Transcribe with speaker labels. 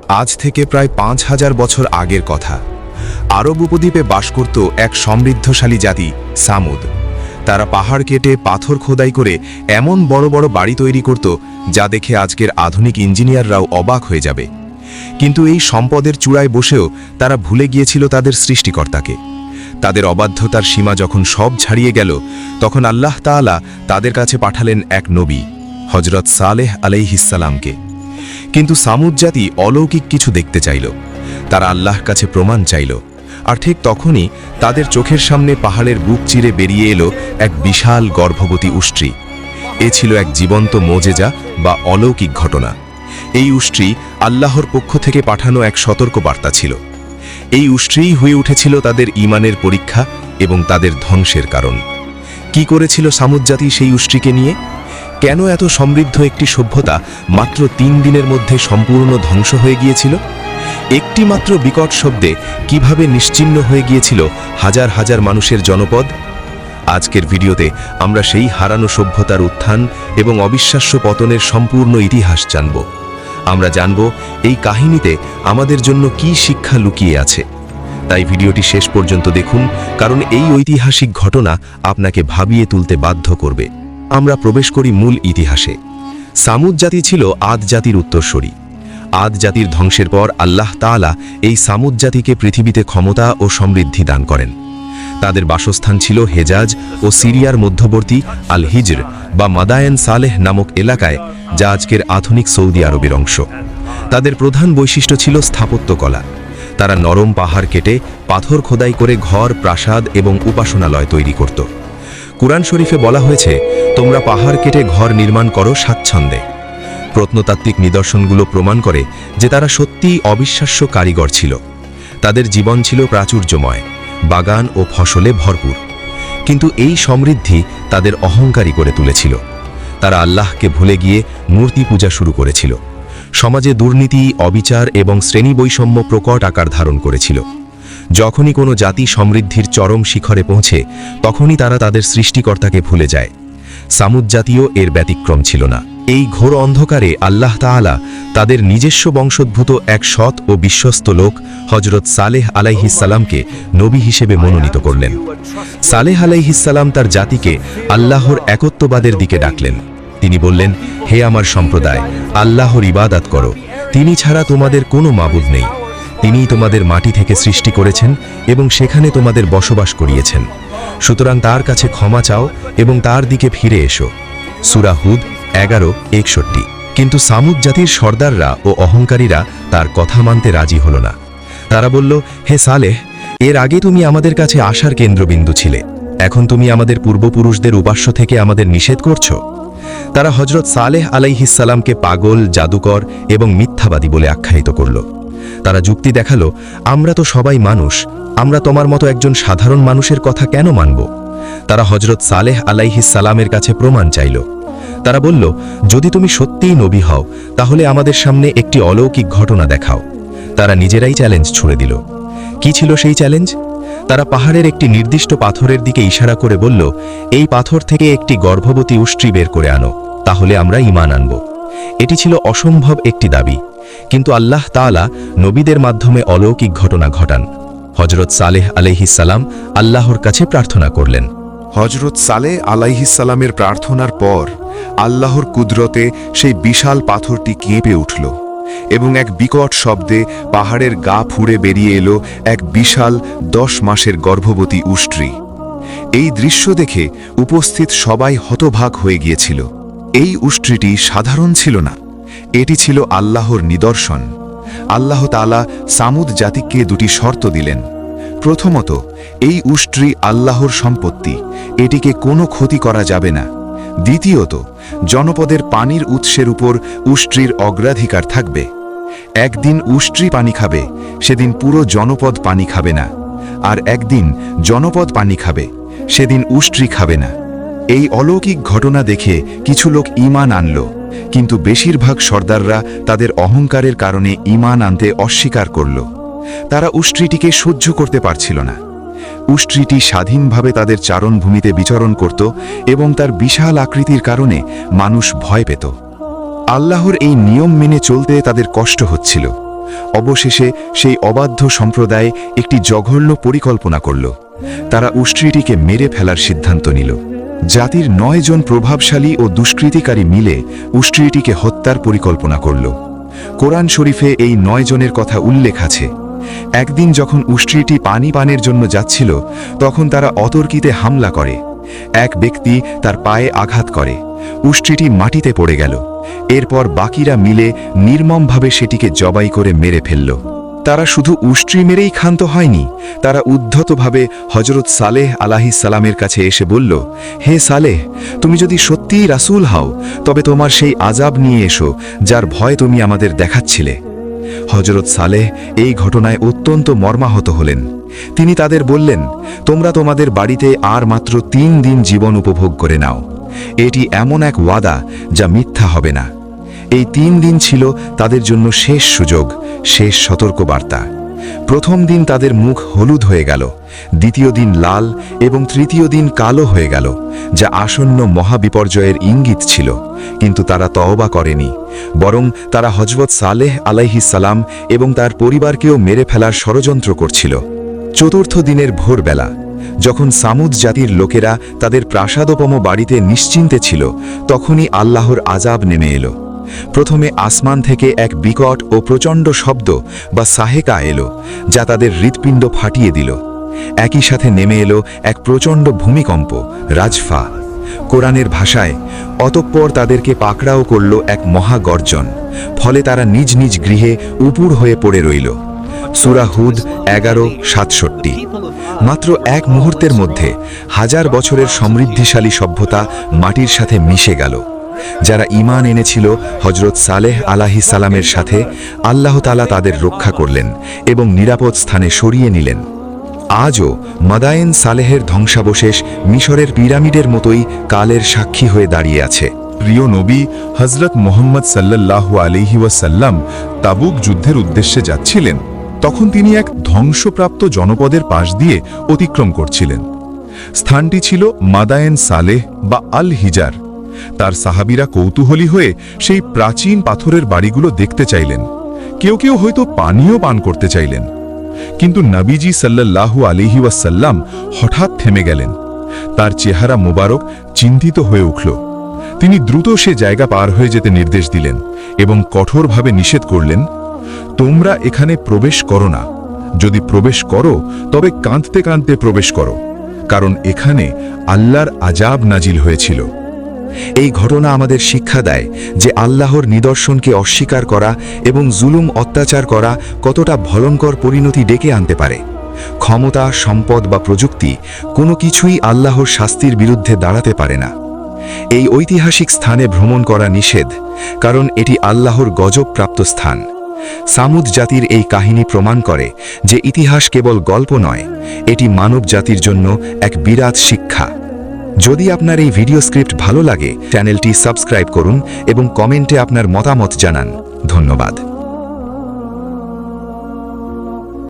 Speaker 1: আজ থেকে প্রায় ৫,০০০ বছর আগের কথা। আরব উপদ্বীপে বাস করত এক সমৃদ্ধশালী জাতি সামুদ। তারা পাহাড় কেটে পাথর খোদাই করে এমন বড় বড় বাড়ি তৈরি করত যা দেখে আজকের আধুনিক ইঞ্জিনিয়াররাও অবাক হয়ে যাবে। কিন্তু এই সম্পদের চূড়ায় বসেও তারা ভুলে গিয়েছিল তাদের সৃষ্টিকর্তাকে। তাদের অবাধ্যতার সীমা যখন সব ছাড়িয়ে গেল, তখন আল্লাহ তাআলা তাদের কাছে পাঠালেন এক নবী, হযরত সালেহ আলাইহিসসালামকে। কিন্তু সামুদ জাতি অলৌকিক কিছু দেখতে চাইল। তারা আল্লাহর কাছে প্রমাণ চাইল। আর ঠিক তখনই তাদের চোখের সামনে পাহাড়ের বুক চিরে বেরিয়ে এলো এক বিশাল গর্ভবতী উষ্ট্রী। এ ছিল এক জীবন্ত মোজেজা বা অলৌকিক ঘটনা। এই উষ্ট্রী আল্লাহর পক্ষ থেকে পাঠানো এক সতর্ক বার্তা ছিল। এই উষ্ট্রীই হয়ে উঠেছিল তাদের ঈমানের পরীক্ষা এবং তাদের ধ্বংসের কারণ। কি করেছিল সামুদ জাতি সেই উষ্ট্রীকে নিয়ে? কেন এত সমৃদ্ধ একটি সভ্যতা মাত্র ৩ দিনের মধ্যে সম্পূর্ণ ধ্বংস হয়ে গিয়েছিল? একটি মাত্র বিকট শব্দে কিভাবে নিশ্চিহ্ন হয়ে গিয়েছিল হাজার হাজার মানুষের জনপদ? আজকের ভিডিওতে আমরা সেই হারানো সভ্যতার উত্থান এবং অবিশ্বাস্য পতনের সম্পূর্ণ ইতিহাস জানব। আমরা জানব এই কাহিনীতে আমাদের জন্য কি শিক্ষা লুকিয়ে আছে। তাই ভিডিওটি শেষ পর্যন্ত দেখুন, কারণ এই ঐতিহাসিক ঘটনা আপনাকে ভাবিয়ে তুলতে বাধ্য করবে। আমরা প্রবেশ করি মূল ইতিহাসে। সামুদ জাতি ছিল আদ জাতির উত্তরসূরি। আদ জাতির ধ্বংসের পর আল্লাহ তাআলা এই সামুদ জাতিকে পৃথিবীতে ক্ষমতা ও সমৃদ্ধি দান করেন। তাদের বাসস্থান ছিল হেজাজ ও সিরিয়ার মধ্যবর্তী আল হিজর বা মাদায়েন সালেহ নামক এলাকায়, যা আজকের আধুনিক সৌদি আরবের অংশ। তাদের প্রধান বৈশিষ্ট্য ছিল স্থাপত্যকলা। তারা নরম পাহাড় কেটে পাথর খোদাই করে ঘর, প্রাসাদ এবং উপাসনালয় তৈরি করত। কুরআন শরীফে বলা হয়েছে, তোমরা পাহাড় কেটে ঘর নির্মাণ করো স্বাচ্ছন্দ্যে। প্রত্নতাত্ত্বিক নিদর্শনগুলো প্রমাণ করে যে তারা সত্যিই অবিশ্বাস্য কারিগর ছিল। তাদের জীবন ছিল প্রাচুর্যময়, বাগান ও ফসলে ভরপুর। কিন্তু এই সমৃদ্ধি তাদের অহংকারী করে তুলেছিল। তারা আল্লাহকে ভুলে গিয়ে মূর্তি পূজা শুরু করেছিল। সমাজে দুর্নীতি, অবিচার এবং শ্রেণী বৈষম্য প্রকট আকার ধারণ করেছিল। যখনই কোনো জাতি সমৃদ্ধির চরম শিখরে পৌঁছে, তখনই তারা তাদের সৃষ্টিকর্তাকে ভুলে যায়। সামুদ জাতীয় এর ব্যতিক্রম ছিল না। এই ঘোর অন্ধকারে আল্লাহ তাআলা তাদের নিজস্ব বংশোদ্ভূত এক সৎ ও বিশ্বস্ত লোক হযরত সালেহ আলাইহিসসালামকে নবী হিসেবে মনোনীত করলেন। সালেহ আলাইহিসসালাম তার জাতিকে আল্লাহর একত্ববাদের দিকে ডাকলেন। তিনি বললেন, হে আমার সম্প্রদায়, আল্লাহর ইবাদত করো। তিনি ছাড়া তোমাদের কোনো মাবুদ নেই। তিনিই তোমাদের মাটি থেকে সৃষ্টি করেছেন এবং সেখানে তোমাদের বসবাস করিয়েছেন। সুতরাং তার কাছে ক্ষমা চাও এবং তার দিকে ফিরে এসো। সূরা হুদ 11:61। কিন্তু সামুদ জাতির সর্দাররা ও অহংকারীরা তার কথা মানতে রাজি হল না। তারা বলল, হে সালেহ, এর আগে তুমি আমাদের কাছে আসার কেন্দ্রবিন্দু ছিলে। এখন তুমি আমাদের পূর্বপুরুষদের উপাস্য থেকে আমাদের নিষেধ করছো। তারা হযরত সালেহ আলাইহিসসালামকে পাগল, জাদুকর এবং মিথ্যাবাদী বলে আখ্যায়িত করল। তারা যুক্তি দেখালো, আমরা তো সবাই মানুষ, আমরা তোমার মতো একজন সাধারণ মানুষের কথা কেন মানব? তারা হযরত সালেহ আলাইহিসসালামের কাছে প্রমাণ চাইল। তারা বলল, যদি তুমি সত্যিই নবী হও, তাহলে আমাদের সামনে একটি অলৌকিক ঘটনা দেখাও। তারা নিজেরাই চ্যালেঞ্জ ছুড়ে দিল। কি ছিল সেই চ্যালেঞ্জ? তারা পাহাড়ের একটি নির্দিষ্ট পাথরের দিকে ইশারা করে বলল, এই পাথর থেকে একটি গর্ভবতী উষ্ট্রী বের করে আনো, তাহলে আমরা ঈমান আনব। এটি ছিল অসম্ভব একটি দাবি, কিন্তু আল্লাহ তাআলা নবীদের মাধ্যমে অলৌকিক ঘটনা ঘটান। হযরত সালেহ আলাইহিসসালাম আল্লাহর কাছে প্রার্থনা করলেন।
Speaker 2: হযরত সালেহ আলাইহিসসালামের প্রার্থনার পর আল্লাহর কুদরতে সেই বিশাল পাথরটি কেঁপে উঠল এবং এক বিকট শব্দে পাহাড়ের গা ফুঁড়ে বেরিয়ে এলো এক বিশাল 10 মাসের গর্ভবতী উষ্ট্রী। এই দৃশ্য দেখে উপস্থিত সবাই হতবাক হয়ে গিয়েছিল। এই উষ্ট্রীটি সাধারণ ছিল না, এটি ছিল আল্লাহর নিদর্শন। আল্লাহ তাআলা সামুদ জাতিকে দুটি শর্ত দিলেন। প্রথমত, এই উষ্ট্রী আল্লাহর সম্পত্তি, এটিকে কোনো ক্ষতি করা যাবে না। দ্বিতীয়ত, জনপদের পানির উৎসের উপর উষ্ট্রীর অগ্রাধিকার থাকবে। একদিন উষ্ট্রী পানি খাবে, সেদিন পুরো জনপদ পানি খাবে না। আর একদিন জনপদ পানি খাবে, সেদিন উষ্ট্রী খাবে না। এই অলৌকিক ঘটনা দেখে কিছু লোক ঈমান আনল, কিন্তু বেশিরভাগ সর্দাররা তাদের অহংকারের কারণে ঈমান আনতে অস্বীকার করল। তারা উষ্ট্রীটিকে সহ্য করতে পারছিল না। উষ্ট্রীটি স্বাধীনভাবে তাদের চারণভূমিতে বিচরণ করত এবং তার বিশাল আকৃতির কারণে মানুষ ভয় পেত। আল্লাহর এই নিয়ম মেনে চলতে তাদের কষ্ট হচ্ছিল। অবশেষে সেই অবাধ্য সম্প্রদায় একটি জঘন্য পরিকল্পনা করল। তারা উষ্ট্রীটিকে মেরে ফেলার সিদ্ধান্ত নিল। জাতির 9 জন প্রভাবশালী ও দুষ্কৃতিকারী মিলে উষ্ট্রীটিকে হত্যার পরিকল্পনা করল। কোরআন শরীফে এই 9 জনের কথা উল্লেখ আছে। একদিন যখন উষ্ট্রীটি পানি পানের জন্য যাচ্ছিল, তখন তারা অতর্কিতে হামলা করে। এক ব্যক্তি তার পায়ে আঘাত করে, উষ্ট্রীটি মাটিতে পড়ে গেল। এরপর বাকিরা মিলে নির্মমভাবে সেটিকে জবাই করে মেরে ফেলল। তারা শুধু উষ্ট্রী মেরেই ক্ষান্ত হয়নি, তারা উদ্ধতভাবে হজরত সালেহ আলাইহিস সালামের কাছে এসে বলল, হে সালেহ, তুমি যদি সত্যিই রাসূল হও তবে তোমার সেই আযাব নিয়ে এসো যার ভয় তুমি আমাদের দেখাচ্ছিলে। হজরত সালেহ এই ঘটনায় অত্যন্ত মর্মাহত হলেন। তিনি তাদের বললেন, তোমরা তোমাদের বাড়িতে আর মাত্র 3 দিন জীবন উপভোগ করে নাও। এটি এমন এক ওয়াদা যা মিথ্যা হবে না। এই 3 দিন ছিল তাদের জন্য শেষ সুযোগ, শেষ সতর্কবার্তা। প্রথম দিন তাদের মুখ হলুদ হয়ে গেল, দ্বিতীয় দিন লাল এবং তৃতীয় দিন কালো হয়ে গেল, যা আসন্ন মহাবিপর্যয়ের ইঙ্গিত ছিল। কিন্তু তারা তওবা করেনি, বরং তারা হযরত সালেহ আলাইহিস সালাম এবং তার পরিবারকেও মেরে ফেলার ষড়যন্ত্র করছিল। চতুর্থ দিনের ভোরবেলা, যখন সামুদ জাতির লোকেরা তাদের প্রাসাদোপম বাড়িতে নিশ্চিন্তে ছিল, তখনই আল্লাহর আযাব নেমে এলো। প্রথমে আসমান থেকে এক বিকট ও প্রচণ্ড শব্দ বা সাহেকা এলো, যা তাদের হৃৎপিণ্ড ফাটিয়ে দিল। একই সাথে নেমে এলো এক প্রচণ্ড ভূমিকম্প, রাজফা। কোরআনের ভাষায়, অতঃপর তাদেরকে পাকড়াও করল এক মহাগর্জন, ফলে তারা নিজ নিজ গৃহে উপুড় হয়ে পড়ে রইল। সূরা হুদ 11:67। মাত্র এক মুহূর্তের মধ্যে 1000 বছরের সমৃদ্ধিশালী সভ্যতা মাটির সাথে মিশে গেল। যারা ঈমান এনেছিল হযরত সালেহ আলাইহিস সালামের সাথে, আল্লাহ তাআলা তাদের রক্ষা করলেন এবং নিরাপদ স্থানে সরিয়ে নিলেন। আজও মাদায়েন সালেহের ধ্বংসাবশেষ মিশরের পিরামিডের মতোই কালের সাক্ষী হয়ে দাঁড়িয়ে আছে।
Speaker 3: প্রিয় নবী হযরত মুহাম্মদ সাল্লাল্লাহু আলাইহি ওয়াসাল্লাম তাবুক যুদ্ধের উদ্দেশ্যে যাচ্ছিলেন। তখন তিনি এক ধ্বংসপ্রাপ্ত জনপদের পাশ দিয়ে অতিক্রম করছিলেন। স্থানটি ছিল মাদায়েন সালেহ বা আল হিজার। তার সাহাবীরা কৌতূহলী হয়ে সেই প্রাচীন পাথরের বাড়িগুলো দেখতে চাইলেন। কেউ কেউ হয়তো পানীয় পান করতে চাইলেন। কিন্তু নবীজি সাল্লাল্লাহু আলাইহি ওয়াসাল্লাম হঠাৎ থেমে গেলেন। তার চেহারা মোবারক চিন্তিত হয়ে উঠল। তিনি দ্রুত সে জায়গা পার হয়ে যেতে নির্দেশ দিলেন এবং কঠোরভাবে নিষেধ করলেন, তোমরা এখানে প্রবেশ করো না। যদি প্রবেশ করো তবে কাঁদতে কাঁদতে প্রবেশ করো, কারণ এখানে আল্লাহর আযাব নাজিল হয়েছিল।
Speaker 2: এই ঘটনা আমাদের শিক্ষা দেয় যে আল্লাহর নিদর্শনকে অস্বীকার করা এবং জুলুম অত্যাচার করা কতটা ভয়ঙ্কর পরিণতি ডেকে আনতে পারে। ক্ষমতা, সম্পদ বা প্রযুক্তি কোনো কিছুই আল্লাহর শাস্তির বিরুদ্ধে দাঁড়াতে পারে না। এই ঐতিহাসিক স্থানে ভ্রমণ করা নিষেধ, কারণ এটি আল্লাহর গজবপ্রাপ্ত স্থান। সামুদ জাতির এই কাহিনী প্রমাণ করে যে ইতিহাস কেবল গল্প নয়, এটি মানব জাতির জন্য এক বিরাট শিক্ষা। যদি আপনার এই ভিডিও স্ক্রিপ্ট ভালো লাগে, চ্যানেলটি সাবস্ক্রাইব করুন এবং কমেন্টে আপনার মতামত জানান। ধন্যবাদ।